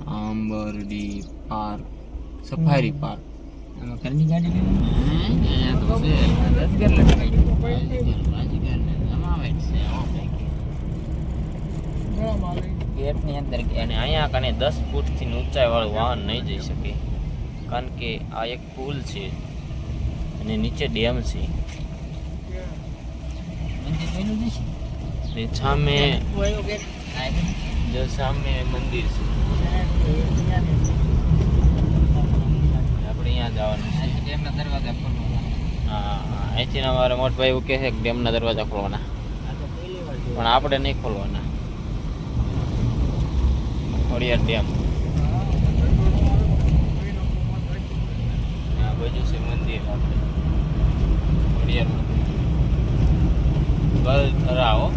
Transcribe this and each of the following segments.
Ambardi park, safari park. આમાં ઘરની ગાડી લેવાની તો છે 10 લટકાઈ જમાવે છે. ગેટની અંદર અને અહીંયા કને 10 ફૂટથી ઊંચાઈ વાળું વાહન નહીં જઈ શકે, કારણ કે આ એક પુલ છે અને નીચે ડેમ છે. સામે સામે મંદિર છે. આપણે અહીંયા જવાનું છે. ડેમના દરવાજા ખોલવાના. હા, અહીંથી અમારા મોટભાઈ એવું કહે છે કે ડેમના દરવાજા ખોલવાના, પણ આપણે નહીં ખોલવાના. ખોડિયાર ડેમ આ બાજુ છે મંદિર. આપણે ખોડિયાર ગલધરાઓ.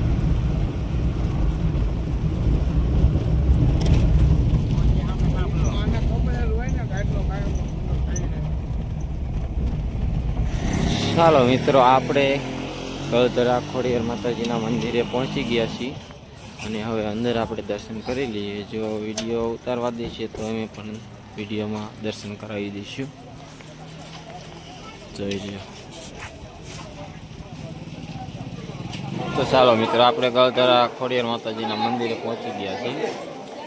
ચાલો મિત્રો, આપણે ગલધરા ખોડિયાર માતાજીના મંદિરે પહોંચી ગયા છીએ અને હવે અંદર આપણે દર્શન કરી લઈએ. જો વિડીયો ઉતારવા દેશે તો અમે પણ વિડીયોમાં દર્શન કરાવી દઈશું. જોઈ લો. તો ચાલો મિત્રો, આપણે ગલધરા ખોડિયાર માતાજીના મંદિરે પહોંચી ગયા છીએ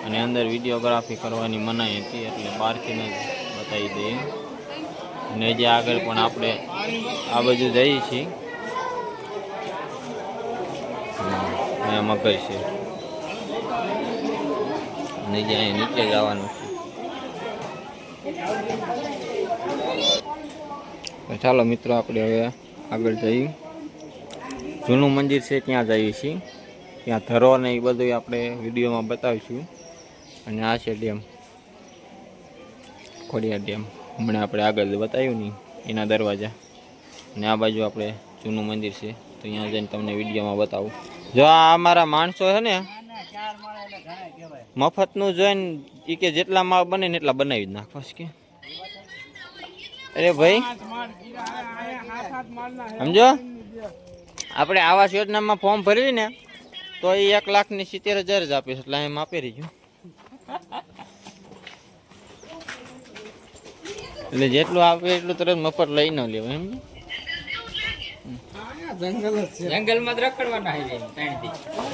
અને અંદર વિડીયોગ્રાફી કરવાની મનાઈ હતી, એટલે બહારથી જ બતાવી દઈએ. અને જે આગળ પણ આપણે આ બાજુ જઈએ છીએ. અહીંયા મગર છે અને જે અહીંયા નીચે જવાનું છે. ચાલો મિત્રો, આપણે હવે આગળ જઈએ. જૂનું મંદિર છે ત્યાં જઈએ છીએ. ત્યાં ધરો ને એ બધું આપણે વિડીયોમાં બતાવીશું. અને આ છે ડેમ, ખોડિયાર ડેમ. હમણાં આપણે આગળ બતાવ્યું નહીં એના દરવાજા. અને આ બાજુ આપણે જૂનું મંદિર છે, તો અહીંયા જઈને તમને વિડીયોમાં બતાવું. જો આ અમારા માણસો છે ને, મફતનું જોઈને એ કે જેટલા માળ બને ને એટલા બનાવી જ નાખવા કે. અરે ભાઈ સમજો, આપણે આવાસ યોજનામાં ફોર્મ ભરવી ને તો એ 1,70,000 જ આપીશ, એટલે એમ આપી રહીશું. એટલે જેટલું આપે એટલું તરત મફત લઈ ન લેવાય એમ.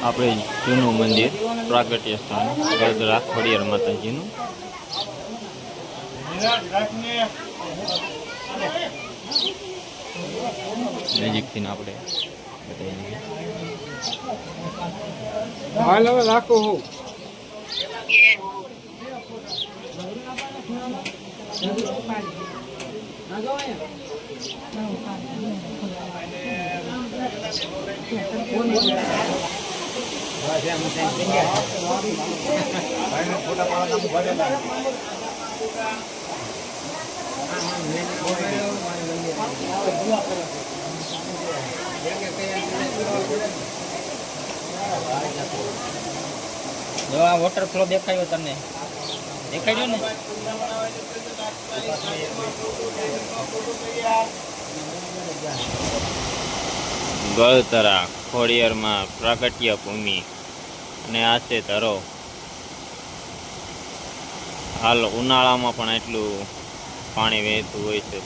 આપણે જૂનું મંદિર, પ્રાગટ્ય સ્થાન ગલધરા ખોડિયાર માતાજીનું. નજીકથી આપણે બતાવી. જો આ વોટરફ્લો દેખાયો તમને? દેખાડ્યો ને? ગલધરા ખોડિયારમાં પ્રાગટ્ય ભૂમિ અને આ છે ધરો. હાલ ઉનાળામાં પણ એટલું પાણી વહેતું હોય છે.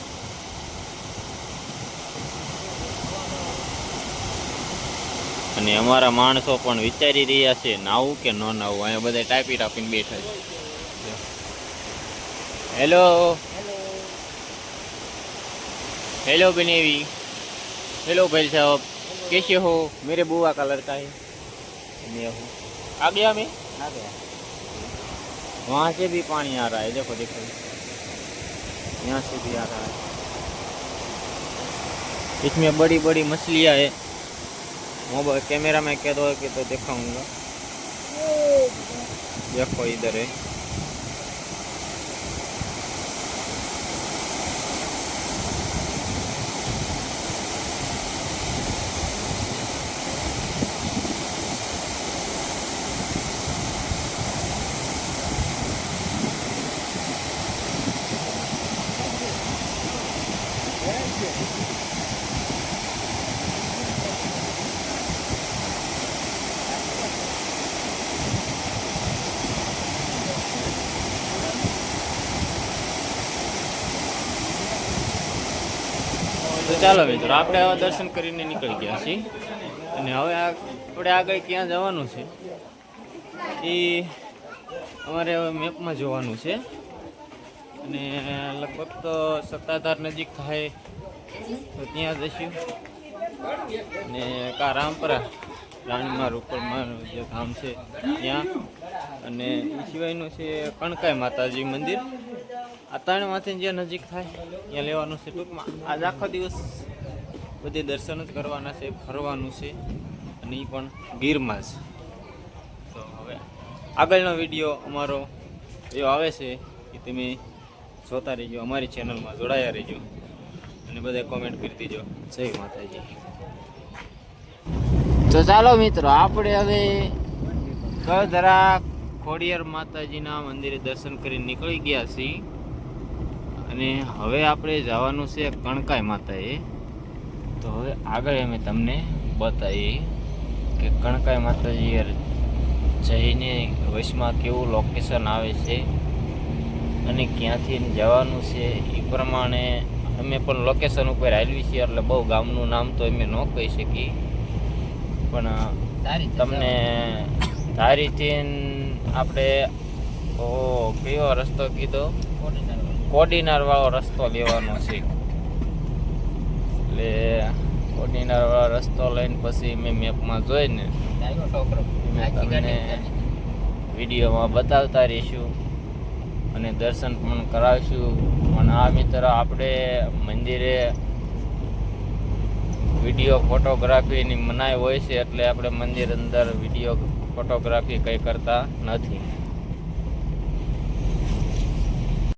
અને અમારા માણસો પણ વિચારી રહ્યા છે નાવું કે ન નાવું. અહીંયા બધા ટાપીને બેઠા છે. હેલો हेलो बनेवी, हेलो भाई साहब, कैसे हो? मेरे बुआ का लड़का है, मैं हूँ। आ गया मैं? आ गया। वहाँ से भी पानी आ रहा है, देखो देखो, यहाँ से भी आ रहा है। इसमें बड़ी बड़ी मछलियाँ है। मोबाइल कैमरा में कह दो कि तो दिखाऊंगा। देखो इधर है। તો ચાલો મિત્રો, આપણે હવે દર્શન કરીને નીકળી ગયા છીએ અને હવે આપણે આગળ ક્યાં જવાનું છે એ અમારે હવે મેપમાં જોવાનું છે. અને લગભગ તો સત્તાધાર નજીક થાય તો ત્યાં જઈશું. અને કા રામપરા રાણીમાં રોકડમાં જે ધામ છે ત્યાં, અને એ સિવાયનું છે કણકાઈ માતાજી મંદિર. આ ત્રણમાંથી જે નજીક થાય ત્યાં લેવાનું છે. ટૂંકમાં આજ આખો દિવસ બધી દર્શન જ કરવાના છે, ફરવાનું છે, અને એ પણ ગીરમાં જ. તો હવે આગળનો વિડીયો અમારો એવો આવે છે કે તમે જોતા રહેજો, અમારી ચેનલમાં જોડાયા રહેજો અને બધા કોમેન્ટ કરી દેજો. જય માતાજી. તો ચાલો મિત્રો, આપણે હવે કળધરા ખોડિયાર માતાજીના મંદિરે દર્શન કરીને નીકળી ગયા છીએ અને હવે આપણે જવાનું છે કણકાઈ માતાએ. તો હવે આગળ અમે તમને બતાવીએ કે કણકાઈ માતાજી જઈને વચમાં કેવું લોકેશન આવે છે અને ક્યાંથી જવાનું છે એ પ્રમાણે અમે પણ લોકેશન ઉપર આવી છીએ. એટલે બહુ ગામનું નામ તો અમે ન કહી શકીએ, પણ તમને ધારીથી આપણે કયો રસ્તો કીધો, કોડીનાર વાળો રસ્તો લેવાનો છે. એટલે કોડીનાર વાળો રસ્તો લઈને પછી મેં મેપમાં જોઈને તમને વિડીયોમાં બતાવતા રહીશું અને દર્શન પણ કરાવીશું. પણ આ મિત્ર, આપણે મંદિરે વિડીયો ફોટોગ્રાફીની મનાઈ હોય છે, એટલે આપણે મંદિર અંદર વિડીયો ફોટોગ્રાફી કંઈ કરતા નથી.